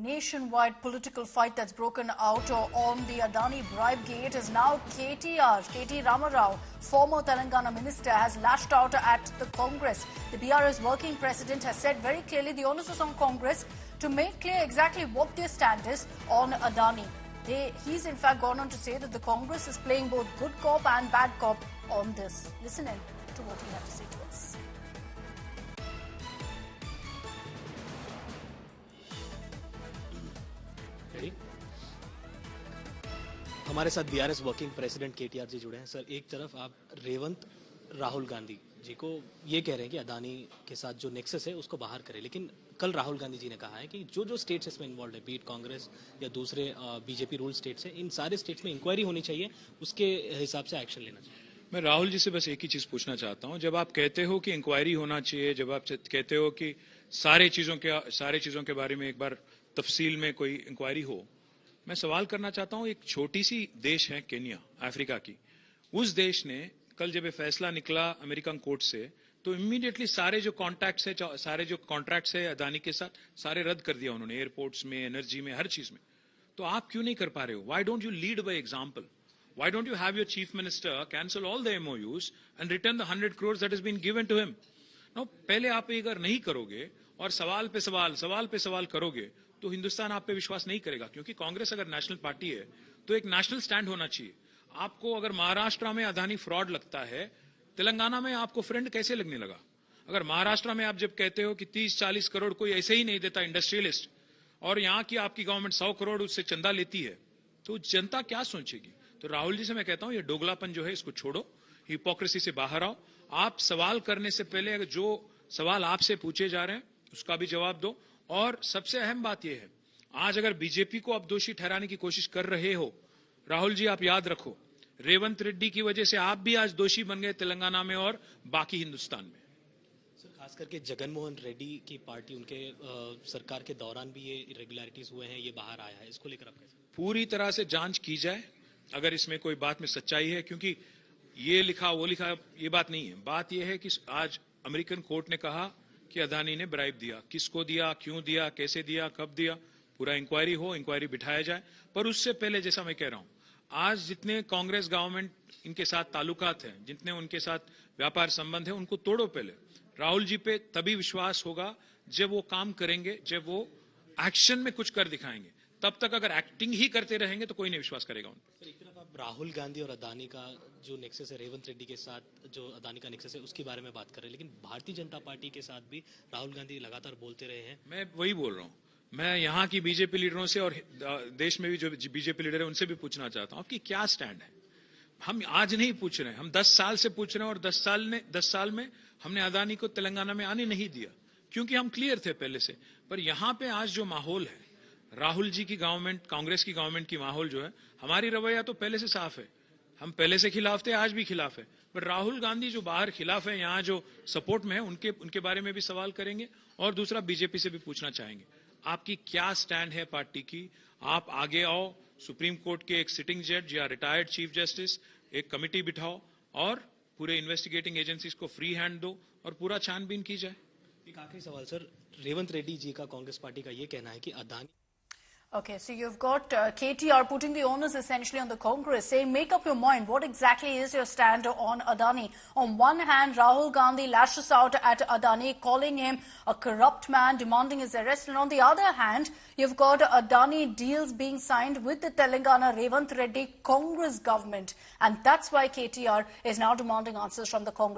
nationwide political fight that's broken out on the Adani bribe gate is now KTR. KT Ramarao, former Telangana minister, has lashed out at the Congress. The BRS working president has said very clearly the onus is on Congress to make clear exactly what their stand is on Adani. He's in fact gone on to say that the Congress is playing both good cop and bad cop on this. Listen in to what he had to say to us. हमारे साथ BRS working president KTR जी जुड़े हैं। Sir, एक तरफ आप रेवंत राहुल गांधी जी को ये कह रहे हैं कि अदानी के साथ जो नेक्सस है उसको बाहर करें, लेकिन कल राहुल गांधी जी ने कहा है कि जो स्टेट्स इसमें इन्वॉल्व है, बीट कांग्रेस या दूसरे बीजेपी रूल स्टेट्स है, इन सारे स्टेट्स में इंक्वायरी होनी चाहिए, उसके हिसाब से एक्शन लेना चाहिए। मैं राहुल जी से बस एक ही चीज पूछना चाहता हूं, जब आप कहते हो कि इंक्वायरी होना चाहिए, जब आप कहते हो कि सारे चीजों के बारे में एक बार तफसील में कोई इंक्वायरी हो, मैं सवाल करना चाहता हूं, एक छोटी सी देश है केन्या, अफ्रीका की, उस देश ने कल जब ये फैसला निकला अमेरिकन कोर्ट से, तो इमीडिएटली सारे जो कॉन्ट्रैक्ट्स है अदानी के साथ, सारे रद्द कर दिया उन्होंने, एयरपोर्ट्स में, एनर्जी में, हर चीज में। तो आप क्यों नहीं कर पा रहे हो? Why don't you lead by example? Why don't you have your chief minister cancel all the MOUs and return the 100 crores that has been given to him? No, पहले आप अगर नहीं करोगे और सवाल पे सवाल करोगे तो हिंदुस्तान आप पे विश्वास नहीं करेगा, क्योंकि कांग्रेस अगर नेशनल पार्टी है तो एक नेशनल स्टैंड होना चाहिए। आपको अगर महाराष्ट्र में अदानी फ्रॉड लगता है, तेलंगाना में आपको फ्रेंड कैसे लगने लगा? अगर महाराष्ट्र में आप जब कहते हो कि 30-40 करोड़ कोई ऐसे ही नहीं देता इंडस्ट्रियलिस्ट, और यहाँ की आपकी गवर्नमेंट 100 करोड़ उससे चंदा लेती है, तो जनता क्या सोचेगी? तो राहुल जी से मैं कहता हूं, ये डोगलापन जो है इसको छोड़ो, हिपोक्रेसी से बाहर आओ। आप सवाल करने से पहले अगर जो सवाल आपसे पूछे जा रहे हैं उसका भी जवाब दो। और सबसे अहम बात यह है, आज अगर बीजेपी को आप दोषी ठहराने की कोशिश कर रहे हो, राहुल जी आप याद रखो, रेवंत रेड्डी की वजह से आप भी आज दोषी बन गए तेलंगाना में और बाकी हिंदुस्तान में। खास करके जगनमोहन रेड्डी की पार्टी, उनके सरकार के दौरान भी ये इरेगुलरिटीज हुए हैं, ये बाहर आया है, इसको लेकर आप कैसे? पूरी तरह से जांच की जाए अगर इसमें कोई बात में सच्चाई है, क्योंकि ये लिखा वो लिखा ये बात नहीं है। बात ये है कि आज अमेरिकन कोर्ट ने कहा कि अदानी ने ब्राइब दिया, किसको दिया, क्यों दिया, कैसे दिया, कब दिया, पूरा इंक्वायरी हो, इंक्वायरी बिठाया जाए। पर उससे पहले, जैसा मैं कह रहा हूं, आज जितने कांग्रेस गवर्नमेंट इनके साथ ताल्लुकात हैं, जितने उनके साथ व्यापार संबंध है, उनको तोड़ो पहले। राहुल जी पे तभी विश्वास होगा जब वो काम करेंगे, जब वो एक्शन में कुछ कर दिखाएंगे। तब तक अगर एक्टिंग ही करते रहेंगे तो कोई नहीं विश्वास करेगा उन पर। एक तरफ आप राहुल गांधी और अदानी का जो नेक्सस है, रेवंत रेड्डी के साथ जो अदानी का नेक्सस है, उसके बारे में बात कर रहे हैं, लेकिन भारतीय जनता पार्टी के साथ भी राहुल गांधी लगातार बोलते रहे हैं। मैं वही बोल रहा हूं, मैं यहाँ की बीजेपी लीडरों से और देश में भी जो बीजेपी लीडर है उनसे भी पूछना चाहता हूँ कि क्या स्टैंड है। हम आज नहीं पूछ रहे हैं, हम 10 साल से पूछ रहे हैं, और 10 साल में हमने अदानी को तेलंगाना में आने नहीं दिया, क्योंकि हम क्लियर थे पहले से। पर यहाँ पे आज जो माहौल है, राहुल जी की गवर्नमेंट, कांग्रेस की गवर्नमेंट की माहौल जो है, हमारी रवैया तो पहले से साफ है, हम पहले से खिलाफ थे, आज भी खिलाफ है। पर राहुल गांधी जो बाहर खिलाफ है, यहाँ जो सपोर्ट में है, उनके बारे में भी सवाल करेंगे। और दूसरा, बीजेपी से भी पूछना चाहेंगे, आपकी क्या स्टैंड है पार्टी की? आप आगे आओ, सुप्रीम कोर्ट के एक सिटिंग जज या रिटायर्ड चीफ जस्टिस एक कमिटी बिठाओ और पूरे इन्वेस्टिगेटिंग एजेंसीज को फ्री हैंड दो और पूरा छानबीन की जाए। एक आखिरी सवाल सर, रेवंत रेड्डी जी का, कांग्रेस पार्टी का ये कहना है कि Adani Okay, so you've got KTR putting the onus essentially on the Congress, saying, make up your mind, what exactly is your stand on Adani? On one hand, Rahul Gandhi lashes out at Adani, calling him a corrupt man, demanding his arrest. And on the other hand, you've got Adani deals being signed with the Telangana Revanth Reddy Congress government. And that's why KTR is now demanding answers from the Congress.